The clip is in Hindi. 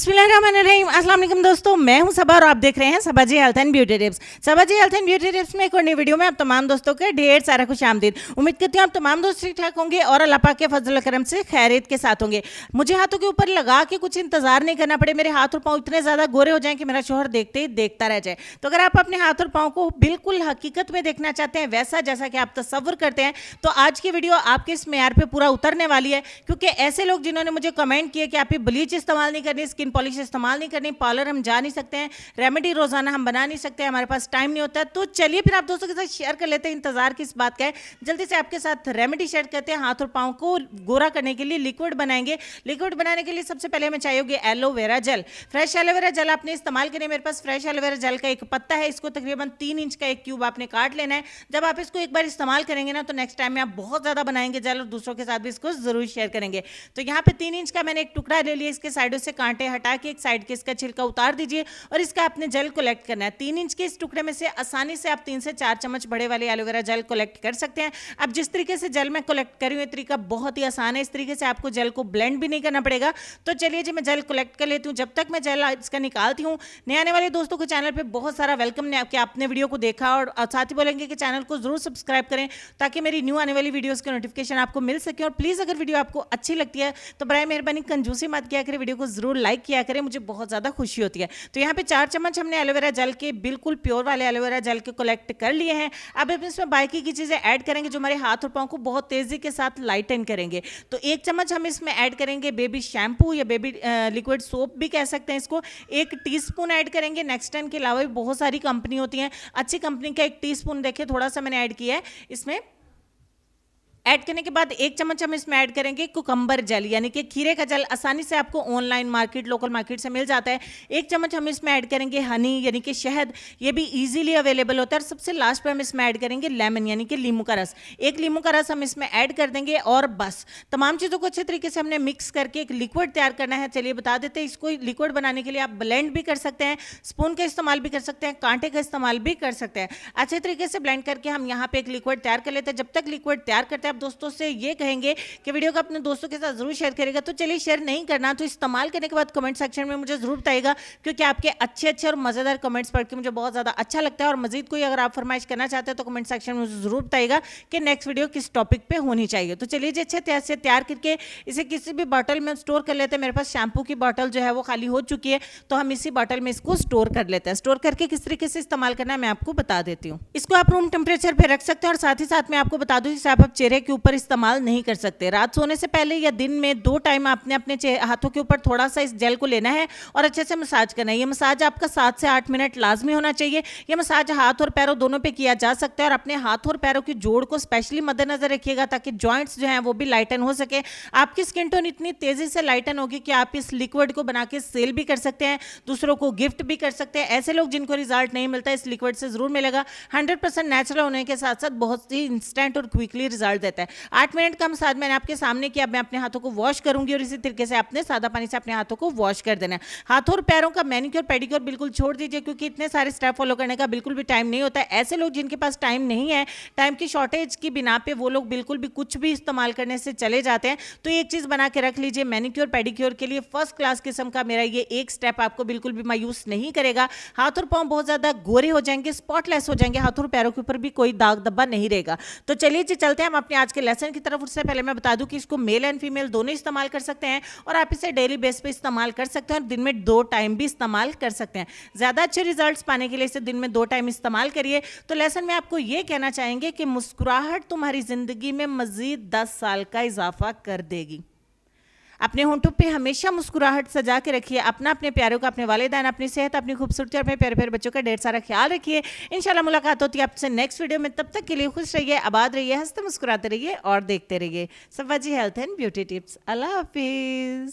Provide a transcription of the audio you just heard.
बिस्मिल्लाहिर्रहमानिर्रहीम। अस्सलाम वालेकुम दोस्तों, मैं हूं सबा और आप देख रहे हैं Saba ji health and beauty tips. Saba ji health and beauty tips में एक और नई वीडियो में आप तमाम दोस्तों का ढेर सारा खुश आमदीद। उम्मीद करती हूं आप तमाम दोस्त ठीक ठाक होंगे और अल्लाह पाक के फजल करम से खैरियत के साथ होंगे। मुझे हाथों के ऊपर लगा के कुछ इंतजार नहीं करना पड़े, मेरे हाथ और पाँव इतने ज्यादा गोरे हो जाएं कि मेरा शोहर देखते ही देखता रह जाए। तो अगर आप अपने हाथ और पाँव को बिल्कुल हकीकत में देखना चाहते हैं, वैसा जैसा कि आप तसव्वुर करते हैं, तो आज की वीडियो आपके इस मेयार पे पूरा उतरने वाली है। क्योंकि ऐसे लोग जिन्होंने मुझे कमेंट किए कि आप ब्लीच इस्तेमाल नहीं करनी, स्किन पॉलिश इस्तेमाल नहीं करनी, पार्लर हम जा नहीं सकते हैं, रेमेडी रोजाना हम बना नहीं सकते, हमारे पास टाइम नहीं होता, तो चलिए फिर आप दोस्तों के साथ शेयर कर लेते हैं। इंतजार किस बात का है, जल्दी से आपके साथ रेमेडी शेयर करते हैं। हाथ और पाँव को गोरा करने के लिए लिक्विड बनाएंगे। लिक्विड बनाने के लिए सबसे पहले हमें चाहिए होगी aloe vera gel. Fresh aloe vera gel आपने इस्तेमाल करें। मेरे पास फ्रेश एलोवेरा जेल का एक पत्ता है, इसको तकरीबन 3 इंच का एक क्यूब आपने काट लेना है। जब आप इसको एक बार इस्तेमाल करेंगे ना, तो नेक्स्ट टाइम में आप बहुत ज्यादा बनाएंगे जेल और दूसरों के साथ भी इसको जरूर शेयर करेंगे। तो यहाँ पे 3 इंच का मैंने एक टुकड़ा ले लिया, इसके साइडों से कांटे हटा के एक साइड के इसका छिलका उतार दीजिए और इसका आपने जेल कलेक्ट करना है। 3 इंच के इस टुकड़े में से आसानी से आप 3 से 4 चम्मच बड़े वाले एलोवेरा जेल कलेक्ट कर सकते हैं। अब जिस तरीके से जेल मैं कलेक्ट करी हूँ, तरीका बहुत ही आसान है। इस तरीके से आपको जेल को ब्लेंड भी नहीं करना पड़ेगा। तो चलिए जी, मैं जेल कलेक्ट कर लेती हूँ। जब तक मैं जेल इसका निकालती हूँ, नए आने वाले दोस्तों को चैनल पे बहुत सारा वेलकम कि आपने वीडियो को देखा, और साथ ही बोलेंगे कि चैनल को जरूर सब्सक्राइब करें ताकि मेरी न्यू आने वाली वीडियोस के नोटिफिकेशन आपको मिल सके। और प्लीज अगर वीडियो आपको अच्छी लगती है तो बराए मेहरबानी कंजूसी मत किया करें, वीडियो को जरूर लाइक किया करें, मुझे बहुत ज्यादा खुशी होती है। तो यहाँ पे 4 चम्मच हमने एलोवेरा जेल के, बिल्कुल प्योर वाले एलोवेरा जेल के कलेक्ट कर लिए हैं। अब इसमें बाकी की चीजें ऐड करेंगे जो हमारे हाथ और पाँव को बहुत तेजी के साथ लाइटन करेंगे। तो 1 चम्मच हम इसमें ऐड करेंगे बेबी शैम्पू या बेबी लिक्विड सोप भी कह सकते हैं इसको। 1 टीस्पून ऐड करेंगे। नेक्सटन के अलावा भी बहुत सारी कंपनी होती हैं, अच्छी कंपनी का 1 टीस्पून देखिए थोड़ा सा मैंने ऐड किया है। इसमें ऐड करने के बाद 1 चम्मच हम इसमें ऐड करेंगे कुकम्बर जेल, यानी कि खीरे का जेल। आसानी से आपको ऑनलाइन मार्केट, लोकल मार्केट से मिल जाता है। 1 चम्मच हम इसमें ऐड करेंगे हनी, यानी कि शहद, ये भी इजीली अवेलेबल होता है। और सबसे लास्ट पे हम इसमें ऐड करेंगे लेमन, यानी कि नींबू का रस। 1 नींबू का रस हम इसमें ऐड कर देंगे और बस तमाम चीज़ों को अच्छे तरीके से हमने मिक्स करके एक लिक्विड तैयार करना है। चलिए बता देते हैं। इसको लिक्विड बनाने के लिए आप ब्लेंड भी कर सकते हैं, स्पून का इस्तेमाल भी कर सकते हैं, कांटे का इस्तेमाल भी कर सकते हैं। अच्छे तरीके से ब्लेंड करके हम यहाँ पे एक लिक्विड तैयार कर लेते हैं। जब तक लिक्विड तैयार करते हैं, आप दोस्तों से ये कहेंगे कि वीडियो को अपने दोस्तों के साथ जरूर शेयर करेगा। तो चलिए, शेयर नहीं करना तो इस्तेमाल करने के बाद कमेंट सेक्शन में मुझे जरूर बताइएगा, क्योंकि आपके अच्छे और मजेदार कमेंट्स पढ़ के मुझे बहुत ज्यादा अच्छा लगता है। और मजीद कोई अगर आप फरमाइश करना चाहते हैं तो कमेंट सेक्शन में मुझे जरूर बताइएगा कि नेक्स्ट वीडियो किस टॉपिक पे होनी चाहिए। तो चलिए जी, अच्छे से तैयार करके इसे किसी भी बॉटल में स्टोर कर लेते हैं। मेरे पास शैम्पू की बॉटल जो है वो खाली हो चुकी है, तो हम इसी बॉटल में इसको स्टोर कर लेते हैं। स्टोर करके किस तरीके से इस्तेमाल करना है मैं आपको बता देती हूँ। इसको आप रूम टेम्परेचर पे रख सकते हैं। और साथ ही साथ मैं आपको बता दूं, इसे आप चेहरे के ऊपर इस्तेमाल नहीं कर सकते। रात सोने से पहले या दिन में 2 टाइम आपने अपने हाथों के ऊपर थोड़ा सा इस जेल को लेना है और अच्छे से मसाज करना है। ये मसाज आपका 7 से 8 मिनट लाजमी होना चाहिए। ये मसाज हाथ और पैरों दोनों पे किया जा सकता है। और अपने हाथ और पैरों की जोड़ को स्पेशली मद्देनजर रखिएगा ताकि जॉइंट्स जो हैं वो भी लाइटन हो सके। आपकी स्किन टोन इतनी तेजी से लाइटन होगी कि आप इस लिक्विड को बना के सेल भी कर सकते हैं, दूसरों को गिफ्ट भी कर सकते हैं। ऐसे लोग जिनको रिजल्ट नहीं मिलता, इस लिक्विड से जरूर मिलेगा। 100% नेचुरल होने के साथ साथ बहुत ही इंस्टेंट और क्विकली रिजल्ट देता है। 8 मिनट का मसाज मैंने आपके सामने किया। मैं अपने हाथों को वॉश करूंगी और इसी तरीके से आपने सादा पानी से अपने हाथों को वॉश कर देना है। हाथों और पैरों का मैनिक्योर पेडिक्योर बिल्कुल छोड़ दीजिए, क्योंकि इतने सारे स्टेप फॉलो करने का बिल्कुल भी टाइम नहीं होता है। ऐसे लोग जिनके पास टाइम नहीं है, टाइम की शॉर्टेज की बिना पे वो लोग बिल्कुल भी कुछ भी इस्तेमाल करने से चले जाते हैं। तो एक चीज बना के रख लीजिए, मैनिक्योर पेडिक्योर के लिए फर्स्ट क्लास किस्म का मेरा ये एक स्टेप आपको बिल्कुल भी मायूस नहीं करेगा। हाथ और पांव बहुत ज्यादा गोरे हो जाएंगे, स्पॉटलेस हो जाएंगे, हाथों और पैरों के ऊपर भी कोई दाग धब्बा नहीं रहेगा। तो चलिए जी, चलते हैं हम अपने आज के लेसन की तरफ। उससे पहले मैं बता दूं कि इसको मेल एंड फीमेल दोनों इस्तेमाल कर सकते हैं और आप इसे डेली बेस पे इस्तेमाल कर सकते हैं और दिन में 2 टाइम भी इस्तेमाल कर सकते हैं। ज्यादा अच्छे रिजल्ट्स पाने के लिए इसे दिन में 2 टाइम इस्तेमाल करिए। तो लेसन में आपको यह कहना चाहेंगे कि मुस्कुराहट तुम्हारी जिंदगी में मजीद 10 साल का इजाफा कर देगी। अपने होंठों पे हमेशा मुस्कुराहट सजा के रखिए। अपना, अपने प्यारों का, अपने वालिदैन, अपनी सेहत, अपनी खूबसूरती और अपने प्यारे प्यारे बच्चों का ढेर सारा ख्याल रखिए। इंशाल्लाह मुलाकात होती है आपसे नेक्स्ट वीडियो में। तब तक के लिए खुश रहिए, आबाद रहिए, हंसते मुस्कुराते रहिए और देखते रहिए Saba ji health and beauty tips. Allah Hafiz.